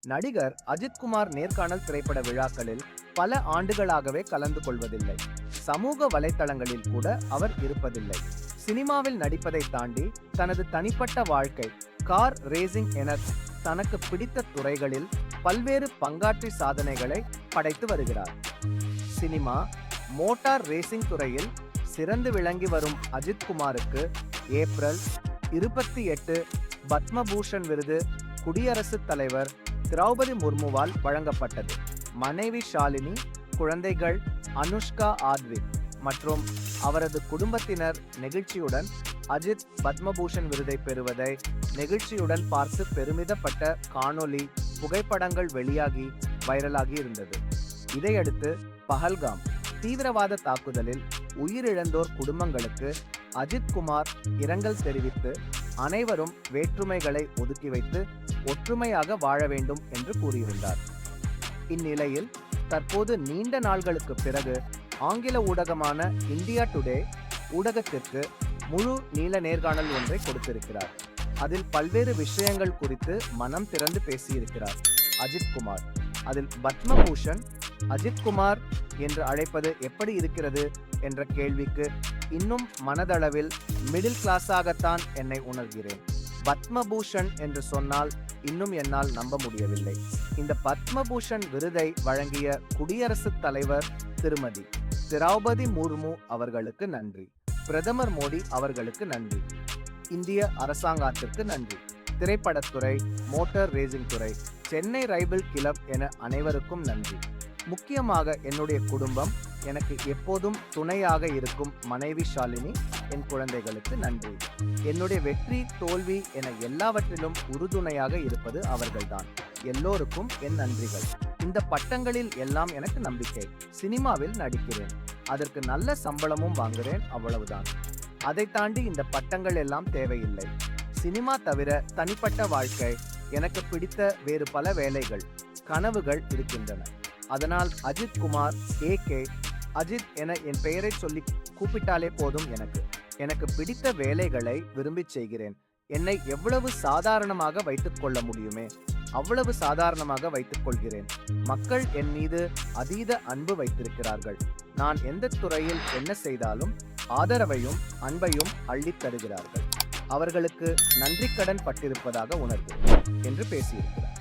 நடிகர் அஜித் குமார் நேர்காணல் திரைப்பட விழாக்களில் பல ஆண்டுகளாகவே கலந்து கொள்வதில்லை. சமூக வலைத்தளங்களில் கூட அவர் இருப்பதில்லை. சினிமாவில் நடிப்பதை தாண்டி தனது தனிப்பட்ட வாழ்க்கை கார் ரேசிங் என தனக்கு பிடித்த துறைகளில் பல்வேறு பங்காற்றி சாதனைகளை படைத்து வருகிறார். சினிமா, மோட்டார் ரேசிங் துறையில் சிறந்து விளங்கி வரும் அஜித் குமாருக்கு ஏப்ரல் 28 பத்மபூஷன் விருது குடியரசுத் தலைவர் திரௌபதி முர்முவால் வழங்கப்பட்டது. மனைவி ஷாலினி, குழந்தைகள் அனுஷ்கா ஆத்விக் மற்றும் அவரது குடும்பத்தினர் நெகிழ்ச்சியுடன் அஜித் பத்மபூஷன் விருதை பெறுவதை நெகிழ்ச்சியுடன் பார்த்து பெருமிதப்பட்ட காணொளி புகைப்படங்கள் வெளியாகி வைரலாகி இருந்தது. இதையடுத்து பஹல்காம் தீவிரவாத தாக்குதலில் உயிரிழந்தோர் குடும்பங்களுக்கு அஜித் குமார் இரங்கல் தெரிவித்து அனைவரும் வேற்றுமைகளை ஒதுக்கி வைத்து ஒற்றுமையாக வாழ வேண்டும் என்று கூறியிருந்தார். இந்நிலையில் தற்போது நீண்ட நாள்களுக்கு பிறகு ஆங்கில ஊடகமான இந்தியா டுடே ஊடகத்திற்கு முழு நீள நேர்காணல் ஒன்றை கொடுத்திருக்கிறார். அதில் பல்வேறு விஷயங்கள் குறித்து மனம் திறந்து பேசியிருக்கிறார் அஜித் குமார். அதில் பத்மபூஷன் அஜித் குமார் என்று அழைப்பது எப்படி இருக்கிறது என்ற கேள்விக்கு, இன்னும் மனதளவில் மிடில் கிளாஸாகத்தான் என்னை உணர்கிறேன். பத்மபூஷன் என்று சொன்னால் இன்னும் என்னால் நம்ப முடியவில்லை. இந்த பத்மபூஷன் விருதை வழங்கிய குடியரசுத் தலைவர் திருமதி திரௌபதி முர்மு அவர்களுக்கு நன்றி. பிரதமர் மோடி அவர்களுக்கு நன்றி. இந்திய அரசாங்கத்திற்கு நன்றி. திரைப்படத்துறை, மோட்டார் ரேசிங் துறை, சென்னை ரைபிள் கிளப் என அனைவருக்கும் நன்றி. முக்கியமாக என்னுடைய குடும்பம், எனக்கு எப்போதும் துணையாக இருக்கும் மனைவி ஷாலினி, என் குழந்தைகளுக்கு நன்றி. என்னுடைய வெற்றி தோல்வி என எல்லாவற்றிலும் உறுதுணையாக இருப்பது அவர்கள்தான். எல்லோருக்கும் என் நன்றிகள். இந்த பட்டங்களில் எல்லாம் எனக்கு நம்பிக்கை. சினிமாவில் நடிக்கிறேன், அதற்கு நல்ல சம்பளமும் வாங்குறேன், அவ்வளவுதான். அதை தாண்டி இந்த பட்டங்கள் எல்லாம் தேவையில்லை. சினிமா தவிர தனிப்பட்ட வாழ்க்கை, எனக்கு பிடித்த வேறு பல வேலைகள், கனவுகள் இருக்கின்றன. அதனால் அஜித் குமார், ஏகே அஜித் என என் பெயரை சொல்லி கூப்பிட்டாலே போதும். எனக்கு பிடித்த வேலைகளை விரும்பி செய்கிறேன். என்னை எவ்வளவு சாதாரணமாக வைத்துக் கொள்ள முடியுமே அவ்வளவு சாதாரணமாக வைத்துக் கொள்கிறேன். மக்கள் என் மீது அதீத அன்பு வைத்திருக்கிறார்கள். நான் எந்த துறையில் என்ன செய்தாலும் ஆதரவையும் அன்பையும் அள்ளித் தருகிறார்கள். அவர்களுக்கு நன்றி கடன் பட்டிருப்பதாக உணர்கிறேன் என்று பேசியிருக்கிறார்.